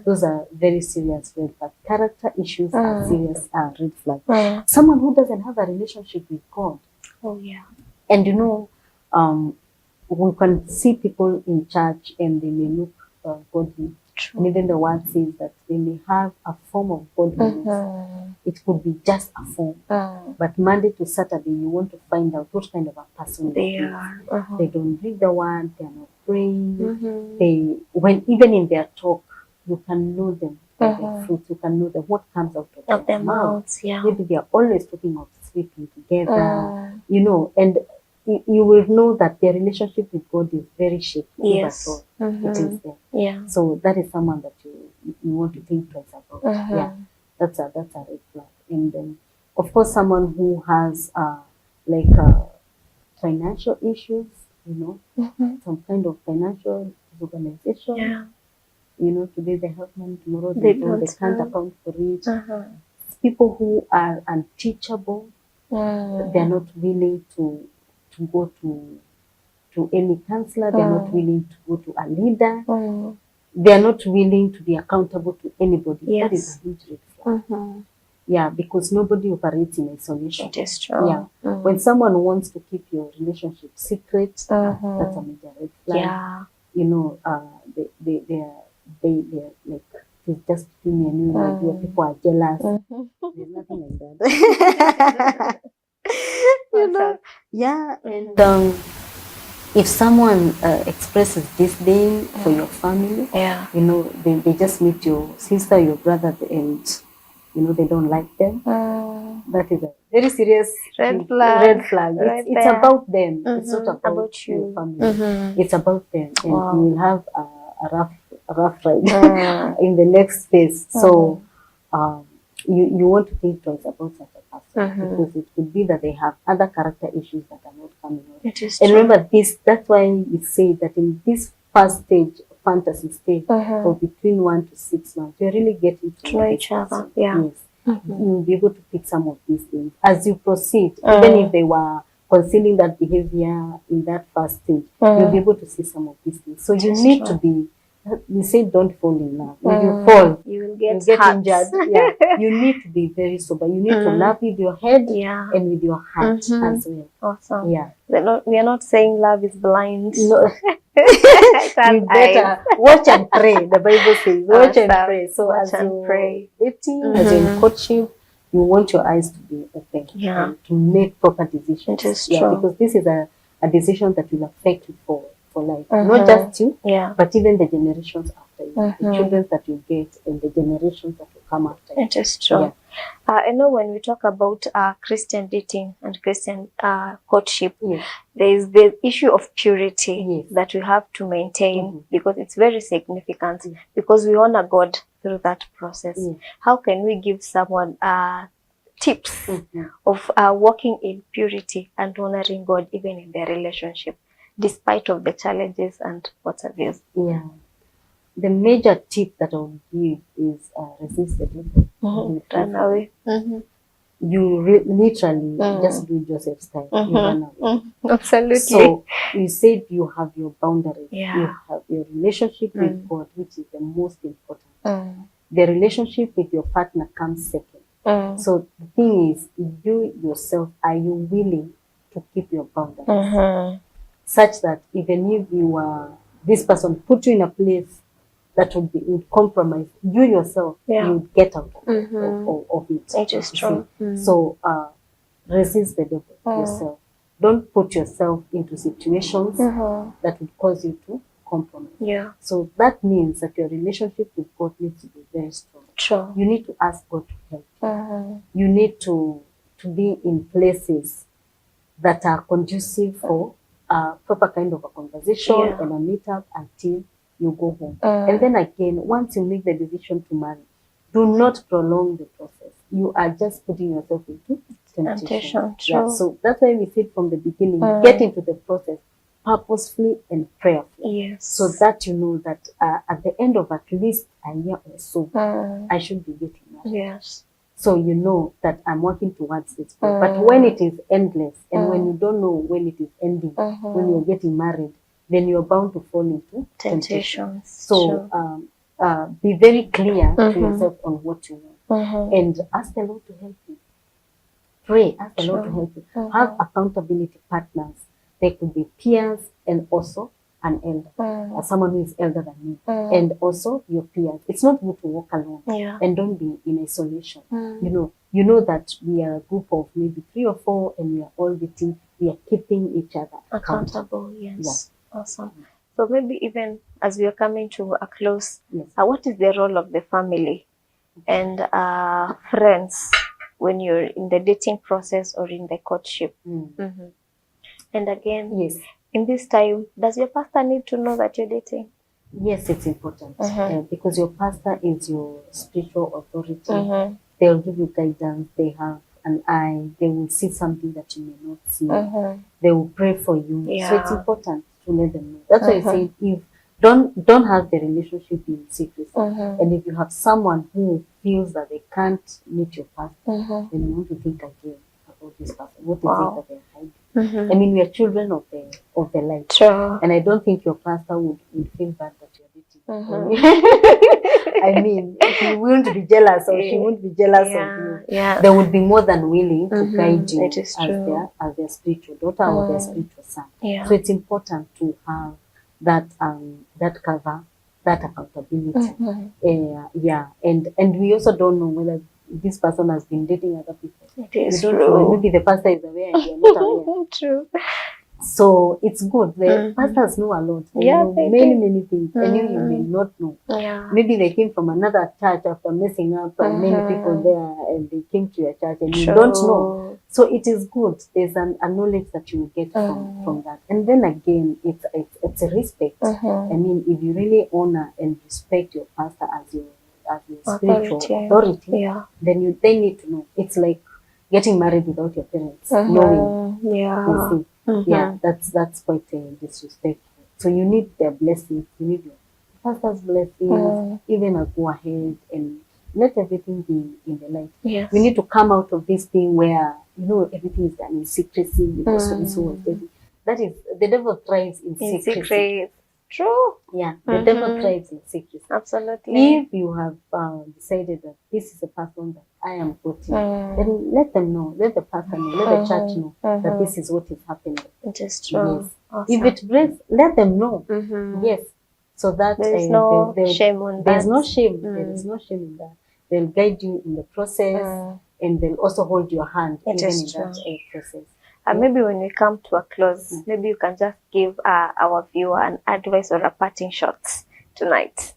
Those are very serious red flags. Character issues are serious red flags. Someone who doesn't have a relationship with God. And, you know, we can see people in church and they may look godly, True. And even the word says that they may have a form of godliness. It could be just a form. But Monday to Saturday, you want to find out what kind of a person They is. are. They don't read the word, they are not praying. Even in their talk, you can know them by their fruits. You can know them, what comes out of their mouths. Yeah. Maybe they are always talking of sleeping together, you know, and you will know that their relationship with God is very shaky. Yes. It is there. Yeah. So that is someone that you want to think twice about. Yeah, that's a red flag. And then, of course, someone who has financial issues, you know, some kind of financial disorganization. Yeah. You know, today they have money, tomorrow they don't. They can't account for it. People who are unteachable. They are not willing to go to any counselor. They are not willing to go to a leader. They are not willing to be accountable to anybody. Yes. That is a huge red flag. Yeah, because nobody operates in isolation. It is true. Yeah. When someone wants to keep your relationship secret, that's a major red flag. Yeah. You know, they are like, it's just between me and you, where people are jealous. There's nothing like that. You know? Yeah. And if someone expresses disdain for your family, you know, they just meet your sister, your brother, and you know, they don't like them. That is a very serious red flag. It's about them. It's not about your family. It's about them, and you will have a rough ride in the next phase. So you want to think twice about such a person, because it could be that they have other character issues that are not coming out. It is and true. Remember this, that's why we say that in this first stage, fantasy stage, for between 1 to 6 months, you're really getting to know each other. Yeah. Yes. You'll be able to pick some of these things as you proceed. Even if they were concealing that behavior in that first stage, you'll be able to see some of these things. So you need to be, you say don't fall in love. If you fall, you will get injured. Yeah. You need to be very sober. You need to love with your head and with your heart as well. Awesome. Yeah. We are not saying love is blind. No. You better watch and pray. The Bible says watch and pray. So as you're dating, as you're in courtship, you want your eyes to be open and to make proper decisions. It is true. Because this is a decision that will affect you for life. Not just you, but even the generations after you, the children that you get and the generations that will come after you. It is true. Yeah. I know when we talk about Christian dating and Christian courtship, there is the issue of purity that we have to maintain, because it's very significant, because we honor God through that process. How can we give someone tips of walking in purity and honoring God even in their relationship, despite of the challenges and what have you? Yeah. The major tip that I would give is resist the devil. Run away. You literally just do Joseph's style. You run away. Absolutely. So you said you have your boundaries. Yeah. You have your relationship with God, which is the most important. The relationship with your partner comes second. So the thing is, you yourself, are you willing to keep your boundaries? Such that even if this person put you in a place that would compromise, you yourself, you would get out of it. It is true. So resist the devil yourself. Don't put yourself into situations that would cause you to compromise. Yeah. So that means that your relationship with God needs to be very strong. True. You need to ask God to help you. You need to be in places that are conducive for a proper kind of a conversation and a meetup until you go home. And then again, once you make the decision to marry, do not prolong the process. You are just putting yourself into temptation. Yeah, so that's why we said from the beginning, get into the process purposefully and prayerfully. Yes. So that you know that at the end of at least a year or so, I should be getting married. Yes. So you know that I'm working towards this goal. But when it is endless and when you don't know when it is ending, when you're getting married, then you're bound to fall into temptations. So be very clear to yourself on what you want. And ask the Lord to help you. Pray, ask the Lord to help you. Have accountability partners. They could be peers and also an elder, someone who is elder than me, and also your peers. It's not good to walk alone, and don't be in isolation. You know that we are a group of maybe 3 or 4, and we are all waiting. We are keeping each other accountable. Yes, awesome. So maybe even as we are coming to a close, what is the role of the family and friends when you're in the dating process or in the courtship? And again, in this time, does your pastor need to know that you're dating? Yes, it's important because your pastor is your spiritual authority. They'll give you guidance. They have an eye. They will see something that you may not see. They will pray for you. So it's important to let them know. That's why I say, if don't have the relationship in secrecy. And if you have someone who feels that they can't meet your pastor, then you want to think again about this person. What is it that they're hiding? I mean, we are children of the light. True. And I don't think your pastor would feel bad that you're dating. I mean, he wouldn't be jealous, or she wouldn't be jealous of you. They would be more than willing to guide you as their spiritual daughter or their spiritual son. So it's important to have that cover, that accountability. And we also don't know whether this person has been dating other people. It is true. Maybe the pastor is aware and you're not aware. True. So it's good. The pastors know a lot. They know many things. And you may not know. Maybe they came from another church after messing up and many people there, and they came to your church and you don't know. So it is good. There's a knowledge that you will get from that. And then again, it's a respect. I mean, if you really honor and respect your pastor as your spiritual authority, then they need to know. It's like getting married without your parents knowing. You see, that's quite disrespectful. So you need their blessings. You need your pastor's blessings. Even go ahead and let everything be in the light. We need to come out of this thing where everything is done in secrecy. That is, the devil thrives in secrecy. True. Yeah, the devil thrives in secrecy. Absolutely. If you have decided that this is a person that I am courting, then let them know. Let the pastor know. Let the church know that this is what is happening. It is true. Yes. Awesome. If it breaks, let them know. Yes. So that there is no shame on that. There is no shame. There is no shame in that. They'll guide you in the process, and they'll also hold your hand even in that process. Maybe when we come to a close, maybe you can just give our viewer an advice or a parting shot tonight.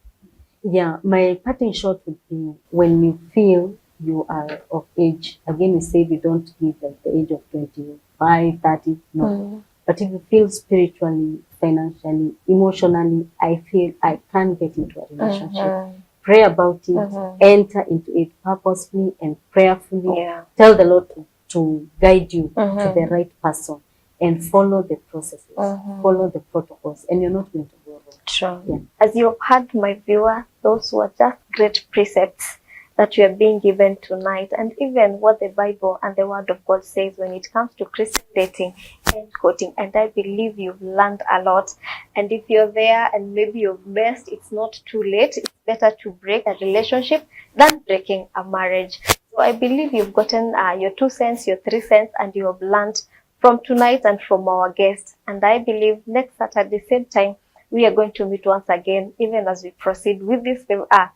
Yeah, my parting shot would be, when you feel you are of age, again we say we don't give like the age of 25, 30, no. But if you feel spiritually, financially, emotionally, I feel I can't get into a relationship, pray about it, enter into it purposefully and prayerfully. Tell the Lord to guide you to the right person, and follow the processes, follow the protocols, and you're not going to go wrong. True. As you've heard, my viewer, those were just great precepts that you are being given tonight, and even what the Bible and the Word of God says when it comes to Christian dating and courting. And I believe you've learned a lot. And if you're there and maybe you've messed, it's not too late. It's better to break a relationship than breaking a marriage. So I believe you've gotten your 2 cents, your 3 cents, and you have learned from tonight and from our guests. And I believe next Saturday, same time, we are going to meet once again, even as we proceed with this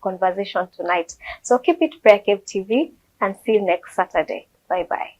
conversation tonight. So keep it PrayerCave TV, and see you next Saturday. Bye-bye.